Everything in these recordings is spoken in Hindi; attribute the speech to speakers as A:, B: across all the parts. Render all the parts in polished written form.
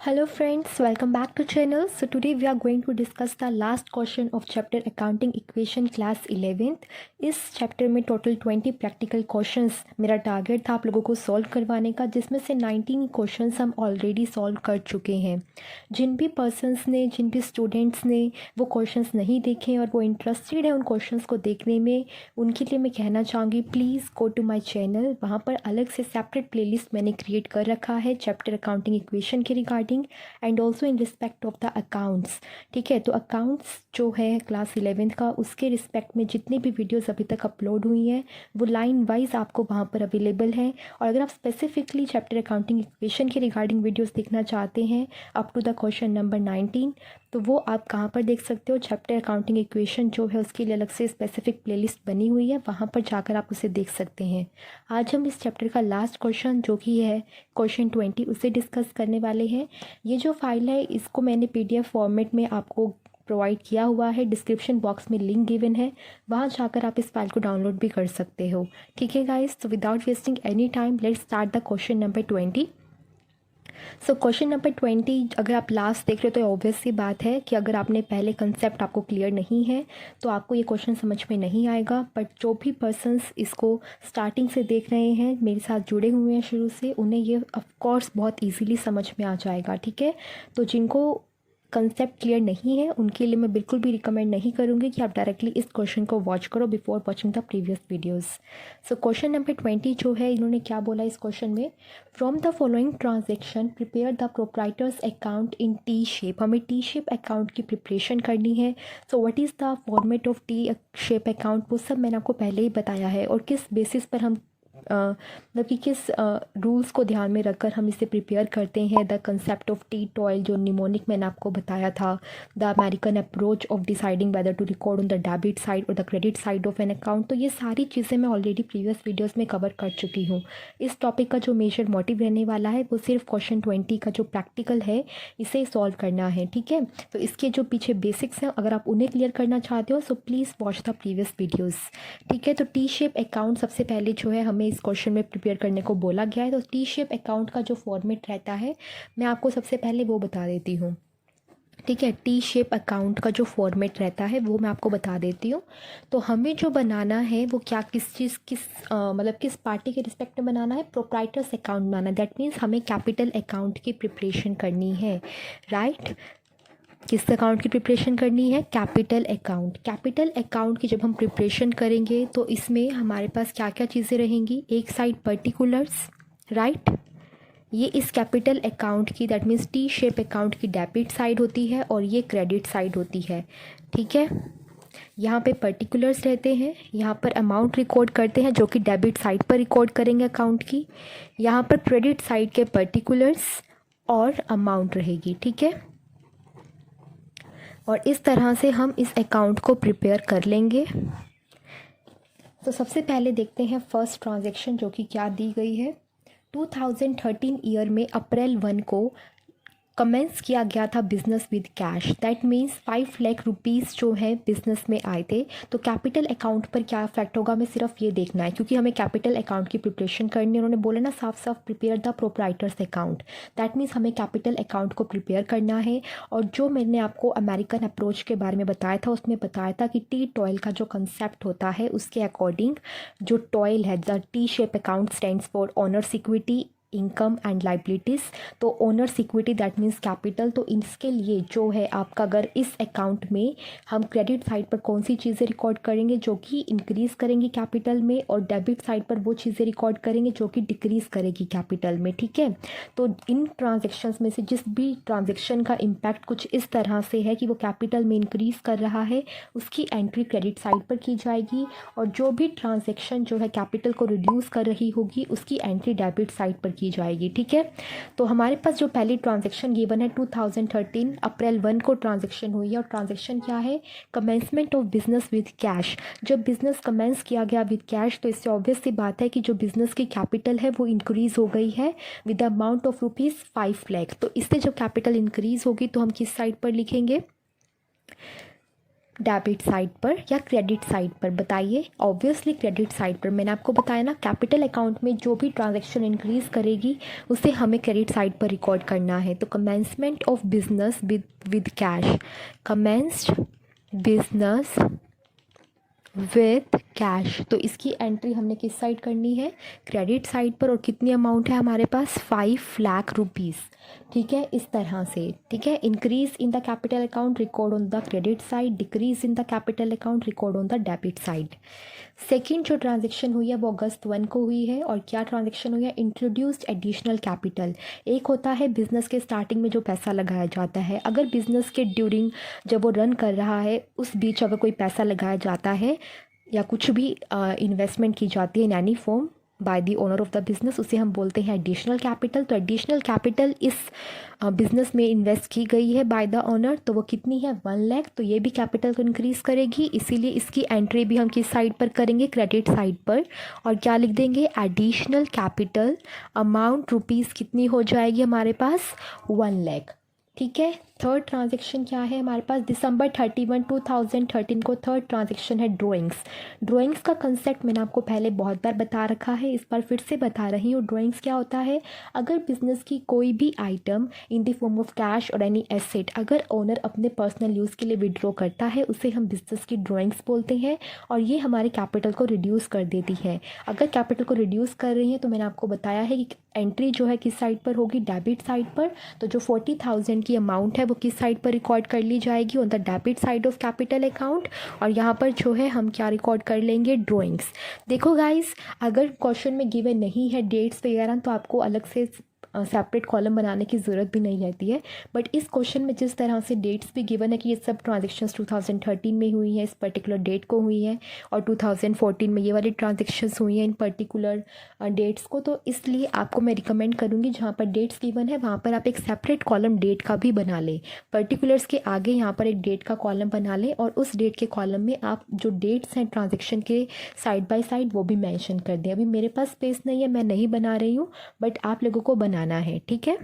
A: Hello friends, welcome back to channel. So today we are going to discuss the last question of chapter Accounting Equation class 11th. इस चैप्टर में टोटल 20 प्रैक्टिकल क्वेश्चंस मेरा टारगेट था आप लोगों को सॉल्व करवाने का, जिसमें से 19 क्वेश्चंस हम ऑलरेडी सॉल्व कर चुके हैं। जिन भी पर्सन्स ने, जिन भी स्टूडेंट्स ने वो क्वेश्चंस नहीं देखे और वो इंटरेस्टेड है उन क्वेश्चंस को देखने में, उनके लिए मैं कहना चाहूँगी please go to my channel. वहाँ पर अलग से सेपरेट प्लेलिस्ट मैंने क्रिएट कर रखा है चैप्टर अकाउंटिंग इक्वेशन के regarding and also in respect of the accounts. ठीक है, तो अकाउंट्स जो है क्लास 11th का, उसके रिस्पेक्ट में जितनी भी वीडियोस अभी तक अपलोड हुई हैं वो लाइन वाइज आपको वहाँ पर अवेलेबल है। और अगर आप स्पेसिफिकली चैप्टर अकाउंटिंग इक्वेशन के रिगार्डिंग वीडियोस देखना चाहते हैं up to the question number 19, तो वो आप कहाँ पर देख सकते हो। चैप्टर अकाउंटिंग इक्वेशन जो है उसके लिए अलग से स्पेसिफिक प्लेलिस्ट बनी हुई है, वहाँ पर जाकर आप उसे देख सकते हैं। आज हम इस चैप्टर का लास्ट क्वेश्चन जो कि है क्वेश्चन 20 उसे डिस्कस करने वाले हैं। ये जो फाइल है इसको मैंने PDF फॉर्मेट में आपको प्रोवाइड किया हुआ है, डिस्क्रिप्शन बॉक्स में लिंक गिवन है, वहाँ जाकर आप इस फाइल को डाउनलोड भी कर सकते हो। ठीक है गाइस, तो without wasting any time let's start the question number 20। So question number 20 अगर आप लास्ट देख रहे हो तो ऑब्वियस सी बात है कि अगर आपने पहले कंसेप्ट आपको क्लियर नहीं है तो आपको ये क्वेश्चन समझ में नहीं आएगा। बट जो भी पर्सन्स इसको स्टार्टिंग से देख रहे हैं, मेरे साथ जुड़े हुए हैं शुरू से, उन्हें ये ऑफकोर्स बहुत ईजीली समझ में आ जाएगा। ठीक है, तो जिनको कंसेप्ट क्लियर नहीं है उनके लिए मैं बिल्कुल भी रिकमेंड नहीं करूँगी कि आप डायरेक्टली इस क्वेश्चन को वॉच करो before watching the previous videos. So question number 20 जो है, इन्होंने क्या बोला इस क्वेश्चन में, from the following transaction prepare the proprietors account in T shape. हमें टी शेप अकाउंट की प्रिपरेशन करनी है। So what is the format of T shape account, वो सब मैंने आपको पहले ही बताया है। और किस बेसिस पर हम मतलब कि किस रूल्स को ध्यान में रखकर हम इसे प्रिपेयर करते हैं। The concept of T toil जो निमोनिक मैंने आपको बताया था, the American approach of deciding whether to record on the debit side और the credit side of an account. तो ये सारी चीज़ें मैं ऑलरेडी प्रीवियस वीडियोस में कवर कर चुकी हूँ। इस टॉपिक का जो मेजर मोटिव रहने वाला है वो सिर्फ क्वेश्चन 20 का जो प्रैक्टिकल है इसे सॉल्व करना है। ठीक है, तो इसके जो पीछे बेसिक्स हैं अगर आप उन्हें क्लियर करना चाहते हो so please watch the previous videos. ठीक है, तो टी शेप अकाउंट सबसे पहले जो है हमें इस क्वेश्चन में प्रिपेयर करने को बोला गया है। तो टी शेप अकाउंट का जो फॉर्मेट रहता है मैं आपको सबसे पहले वो बता देती हूँ। ठीक है, टी शेप अकाउंट का जो फॉर्मेट रहता है वो मैं आपको बता देती हूँ। तो हमें जो बनाना है वो क्या, किस चीज़ मतलब किस पार्टी के रिस्पेक्ट में बनाना है, प्रोप्राइटर्स अकाउंट बनाना है। दैट मीन्स हमें कैपिटल अकाउंट की प्रिपरेशन करनी है। राइट, किस अकाउंट की प्रिपरेशन करनी है, कैपिटल अकाउंट। कैपिटल अकाउंट की जब हम प्रिपरेशन करेंगे तो इसमें हमारे पास क्या क्या चीज़ें रहेंगी, एक साइड पर्टिकुलर्स, राइट, ये इस कैपिटल अकाउंट की that means T shape account की डेबिट साइड होती है और ये क्रेडिट साइड होती है। ठीक है, यहाँ पे पर्टिकुलर्स रहते हैं, यहाँ पर अमाउंट रिकॉर्ड करते हैं जो कि डेबिट साइड पर रिकॉर्ड करेंगे अकाउंट की, यहाँ पर क्रेडिट साइड के पर्टिकुलर्स और अमाउंट रहेगी। ठीक है, और इस तरह से हम इस अकाउंट को प्रिपेयर कर लेंगे। तो सबसे पहले देखते हैं फर्स्ट ट्रांजैक्शन जो कि क्या दी गई है। 2013 ईयर में अप्रैल 1 को कमेंस किया गया था business with cash. That means 5 lakh rupees जो है बिजनेस में आए थे। तो कैपिटल अकाउंट पर क्या इफेक्ट होगा हमें सिर्फ ये देखना है, क्योंकि हमें कैपिटल अकाउंट की प्रिपरेशन करनी है। उन्होंने बोला ना साफ साफ, prepare the proprietors account. That means हमें कैपिटल अकाउंट को प्रिपेयर करना है। और जो मैंने आपको अमेरिकन अप्रोच के बारे में बताया था उसमें बताया था कि टी टॉयल का जो कंसेप्ट होता है उसके अकॉर्डिंग जो टॉयल है, the T shape account stands for owner's equity, income and liabilities. तो owner's equity that means capital. तो इसके लिए जो है आपका, अगर इस अकाउंट में हम क्रेडिट साइड पर कौन सी चीज़ें रिकॉर्ड करेंगे जो कि इंक्रीज़ करेंगी कैपिटल में, और डेबिट साइड पर वो चीज़ें रिकॉर्ड करेंगे जो कि डिक्रीज़ करेगी कैपिटल में। ठीक है, तो इन ट्रांजेक्शन्स में से जिस भी ट्रांजेक्शन का इम्पैक्ट कुछ इस तरह से है कि वो कैपिटल में इंक्रीज़ कर रहा है, उसकी एंट्री क्रेडिट साइड पर की जाएगी। और जो भी ट्रांजेक्शन जो है कैपिटल को रिड्यूस कर रही होगी उसकी एंट्री डेबिट साइड पर की जाएगी। ठीक है, तो हमारे पास जो पहली ट्रांजैक्शन गिवन है 2013 अप्रैल 1 को ट्रांजैक्शन हुई है। और ट्रांजैक्शन क्या है, commencement of business with cash. जब बिजनेस कमेंस किया गया विद कैश तो इससे ऑब्वियस सी बात है कि जो बिजनेस की कैपिटल है वो इंक्रीज़ हो गई है with the amount of rupees 5 lakh. तो इससे जब कैपिटल इंक्रीज़ होगी तो हम किस साइड पर लिखेंगे, डेबिट साइड पर या क्रेडिट साइड पर, बताइए। ऑब्वियसली क्रेडिट साइड पर। मैंने आपको बताया ना, कैपिटल अकाउंट में जो भी ट्रांजैक्शन इंक्रीज करेगी उसे हमें क्रेडिट साइड पर रिकॉर्ड करना है। तो commencement of business with cash, commenced business with cash, तो इसकी एंट्री हमने किस साइड करनी है, क्रेडिट साइड पर। और कितनी अमाउंट है हमारे पास, 5 लाख रुपीज़। ठीक है, इस तरह से। ठीक है, increase in the capital account record on the credit side, decrease in the capital account record on the debit side. Second जो ट्रांजेक्शन हुई है वो अगस्त 1 को हुई है। और क्या ट्रांजेक्शन हुई है, इंट्रोड्यूस्ड एडिशनल कैपिटल। एक होता है बिजनेस के स्टार्टिंग में जो पैसा लगाया जाता है, अगर बिजनेस के ड्यूरिंग जब वो रन कर रहा है उस बीच अगर कोई पैसा लगाया जाता है या कुछ भी इन्वेस्टमेंट की जाती है in any form by the owner of the business, उसे हम बोलते हैं एडिशनल कैपिटल। तो एडिशनल कैपिटल इस बिजनेस में इन्वेस्ट की गई है बाय द ओनर, तो वो कितनी है, 1 लाख। तो ये भी कैपिटल को इंक्रीज करेगी, इसीलिए इसकी एंट्री भी हम किस साइड पर करेंगे, क्रेडिट साइड पर। और क्या लिख देंगे, एडिशनल कैपिटल अमाउंट रुपीज़ कितनी हो जाएगी हमारे पास, 1 लाख। ठीक है, थर्ड ट्रांजेक्शन क्या है हमारे पास, दिसंबर 31, 2013 को थर्ड ट्रांजेक्शन है ड्राइंग्स। ड्राइंग्स का कंसेप्ट मैंने आपको पहले बहुत बार बता रखा है, इस बार फिर से बता रही हूँ। ड्राइंग्स क्या होता है, अगर बिजनेस की कोई भी item in the form of cash और एनी एसेट अगर ओनर अपने पर्सनल यूज़ के लिए विड्रॉ करता है, उसे हम बिजनेस की ड्राइंग्स बोलते हैं। और ये हमारे कैपिटल को रिड्यूस कर देती है। अगर कैपिटल को रिड्यूस कर रही है तो मैंने आपको बताया है कि एंट्री जो है किस साइड पर होगी, डेबिट साइड पर। तो जो 40,000 की अमाउंट है वो किस साइड पर रिकॉर्ड कर ली जाएगी, on the debit side of capital account. और यहाँ पर जो है हम क्या रिकॉर्ड कर लेंगे, ड्राइंग्स। देखो गाइस, अगर क्वेश्चन में गिवन नहीं है डेट्स वगैरह तो आपको अलग से सेपरेट कॉलम बनाने की ज़रूरत भी नहीं रहती है। बट इस क्वेश्चन में जिस तरह से डेट्स भी गिवन है कि ये सब ट्रांजेक्शन्स 2013 में हुई हैं, इस पर्टिकुलर डेट को हुई है, और 2014 में ये वाली ट्रांजेक्शन्स हुई हैं इन पर्टिकुलर डेट्स को, तो इसलिए आपको मैं रिकमेंड करूँगी जहाँ पर डेट्स गिवन है वहाँ पर आप एक सेपरेट कॉलम डेट का भी बना लें। पर्टिकुलर्स के आगे यहाँ पर एक डेट का कॉलम बना लें और उस डेट के कॉलम में आप जो डेट्स हैं ट्रांजेक्शन के साइड बाय साइड वो भी मेंशन कर दें। अभी मेरे पास स्पेस नहीं है, मैं नहीं बना रही हूँ, बट आप लोगों को बनाना है। ठीक है,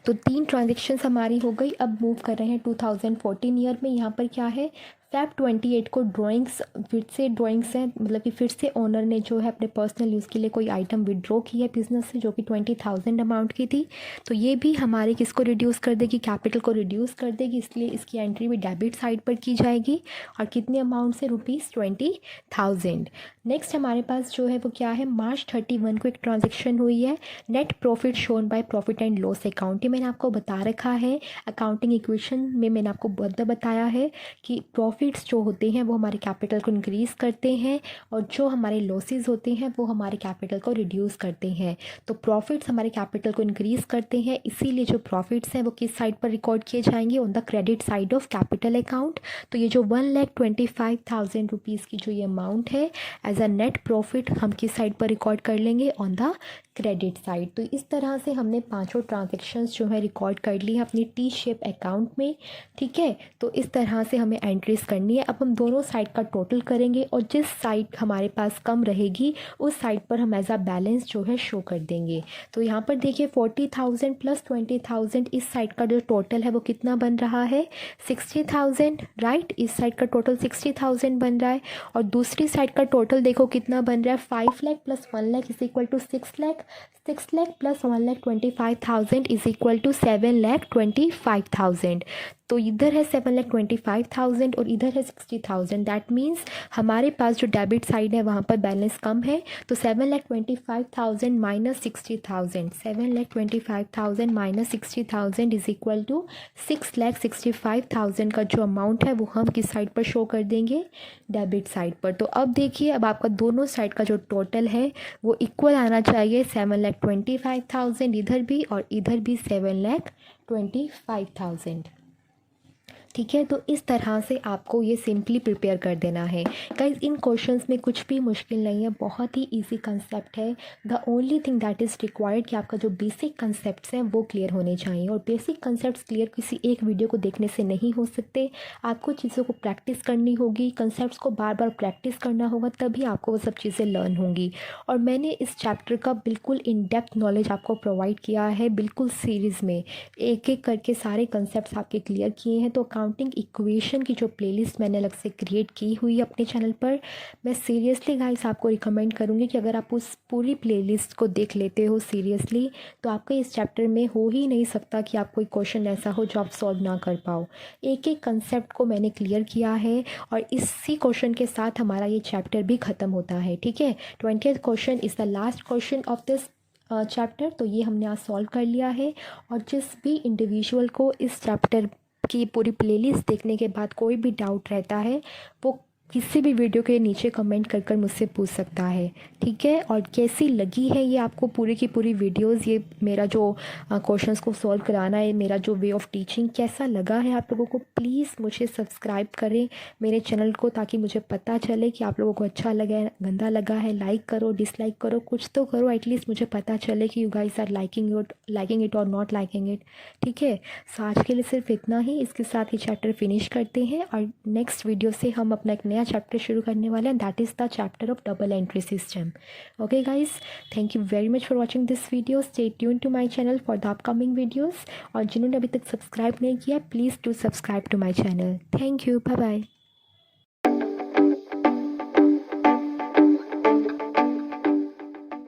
A: तो 3 ट्रांजेक्शन्स हमारी हो गई। अब मूव कर रहे हैं 2014 ईयर में। यहाँ पर क्या है, फैब 28 को ड्राइंग्स, फिर से ड्राइंग्स हैं, मतलब कि फिर से ओनर ने जो है अपने पर्सनल यूज़ के लिए कोई आइटम विड्रॉ की है बिजनेस से जो कि 20,000 अमाउंट की थी। तो ये भी हमारे किसको रिड्यूस कर देगी, कैपिटल को रिड्यूस कर देगी, इसलिए इसकी एंट्री भी डेबिट साइड पर की जाएगी। और कितने अमाउंट से, ₹20,000। नेक्स्ट हमारे पास जो है वो क्या है, मार्च 31 को एक ट्रांजेक्शन हुई है, net profit shown by profit and loss account. ये मैंने आपको बता रखा है, अकाउंटिंग इक्वेशन में मैंने आपको बहुत बताया है कि प्रॉफिट्स जो होते हैं वो हमारे कैपिटल को इंक्रीज़ करते हैं और जो हमारे लॉसेस होते हैं वो हमारे कैपिटल को रिड्यूस करते हैं। तो प्रॉफिट्स हमारे कैपिटल को इंक्रीज़ करते हैं, इसीलिए जो प्रॉफिट्स हैं वो किस साइड पर रिकॉर्ड किए जाएंगे, on the credit side of capital account. तो ये जो 1,25,000 रुपीज़ की जो ये अमाउंट है एज अ नेट प्रॉफिट हम किस साइड पर रिकॉर्ड कर लेंगे, ऑन द क्रेडिट साइड। तो इस तरह से हमने पांचों ट्रांजेक्शन्स जो है रिकॉर्ड कर ली हैं अपनी टी शेप अकाउंट में। ठीक है, तो इस तरह से हमें एंट्रीज करनी है। अब हम दोनों साइड का टोटल करेंगे और जिस साइड हमारे पास कम रहेगी उस साइड पर हम एज अ बैलेंस जो है शो कर देंगे। तो यहाँ पर देखिए 40,000 प्लस 20,000, इस साइड का जो टोटल है वो कितना बन रहा है, 60,000। राइट, इस साइड का टोटल 60,000 बन रहा है और दूसरी साइड का टोटल देखो कितना बन रहा है, 5 lakh plus 1 lakh is equal to 6 lakh. 6 lakh plus 1,25,000 is equal to 7,25,000। तो इधर है 7,25,000 और इधर है 60,000। दैट मीन्स हमारे पास जो डेबिट साइड है वहाँ पर बैलेंस कम है। तो 7,25,000 minus 60,000, 7,25,000 minus 60,000 is equal to 6,65,000 का जो अमाउंट है वो हम किस साइड पर शो कर देंगे, डेबिट साइड पर। तो अब देखिए, अब आपका दोनों साइड का जो टोटल है वो इक्वल आना चाहिए, 7,25,000 इधर भी और इधर भी 7,25,000। ठीक है, तो इस तरह से आपको ये सिंपली प्रिपेयर कर देना है। गाइस, इन क्वेश्चंस में कुछ भी मुश्किल नहीं है, बहुत ही इजी कंसेप्ट है। The only thing that is required कि आपका जो बेसिक कंसेप्ट्स हैं वो क्लियर होने चाहिए। और बेसिक कंसेप्ट्स क्लियर किसी एक वीडियो को देखने से नहीं हो सकते, आपको चीज़ों को प्रैक्टिस करनी होगी, कंसेप्ट्स को बार बार प्रैक्टिस करना होगा, तभी आपको वो सब चीज़ें लर्न होंगी। और मैंने इस चैप्टर का बिल्कुल इन डेप्थ नॉलेज आपको प्रोवाइड किया है, बिल्कुल सीरीज़ में एक एक करके सारे कंसेप्ट्स आपके क्लियर किए हैं। तो अकाउंटिंग इक्वेशन की जो प्लेलिस्ट मैंने अलग से क्रिएट की हुई है अपने चैनल पर, मैं सीरियसली गाइस आपको रिकमेंड करूँगी कि अगर आप उस पूरी प्लेलिस्ट को देख लेते हो सीरियसली, तो आपके इस चैप्टर में हो ही नहीं सकता कि आप कोई क्वेश्चन ऐसा हो जो आप सॉल्व ना कर पाओ। एक एक कंसेप्ट को मैंने क्लियर किया है और इसी क्वेश्चन के साथ हमारा ये चैप्टर भी ख़त्म होता है, ठीक है। 20th question is the last question of this chapter, तो ये हमने आज सॉल्व कर लिया है। और जिस भी इंडिविजुअल को इस चैप्टर की पूरी प्लेलिस्ट देखने के बाद कोई भी डाउट रहता है, वो किसी भी वीडियो के नीचे कमेंट कर कर मुझसे पूछ सकता है, ठीक है। और कैसी लगी है ये आपको पूरी की पूरी वीडियोस, ये मेरा जो क्वेश्चंस को सॉल्व कराना है, मेरा जो वे ऑफ टीचिंग कैसा लगा है आप लोगों को, प्लीज़ मुझे सब्सक्राइब करें मेरे चैनल को, ताकि मुझे पता चले कि आप लोगों को अच्छा लगा है, गंदा लगा है। लाइक करो, डिसलाइक करो, कुछ तो करो, एटलीस्ट मुझे पता चले कि you guys are liking it और नॉट लाइकिंग इट, ठीक है। सो आज के लिए सिर्फ इतना ही, इसके साथ ही चैप्टर फिनिश करते हैं और नेक्स्ट वीडियो से हम अपना एक नया चैप्टर शुरू करने वाले हैं, that is the chapter of double entry system. Okay guys, thank you very much for watching this video. Stay tune to my channel for the upcoming videos, और जिन्होंने अभी तक सब्सक्राइब नहीं किया, please do subscribe to my channel. Thank you, bye bye.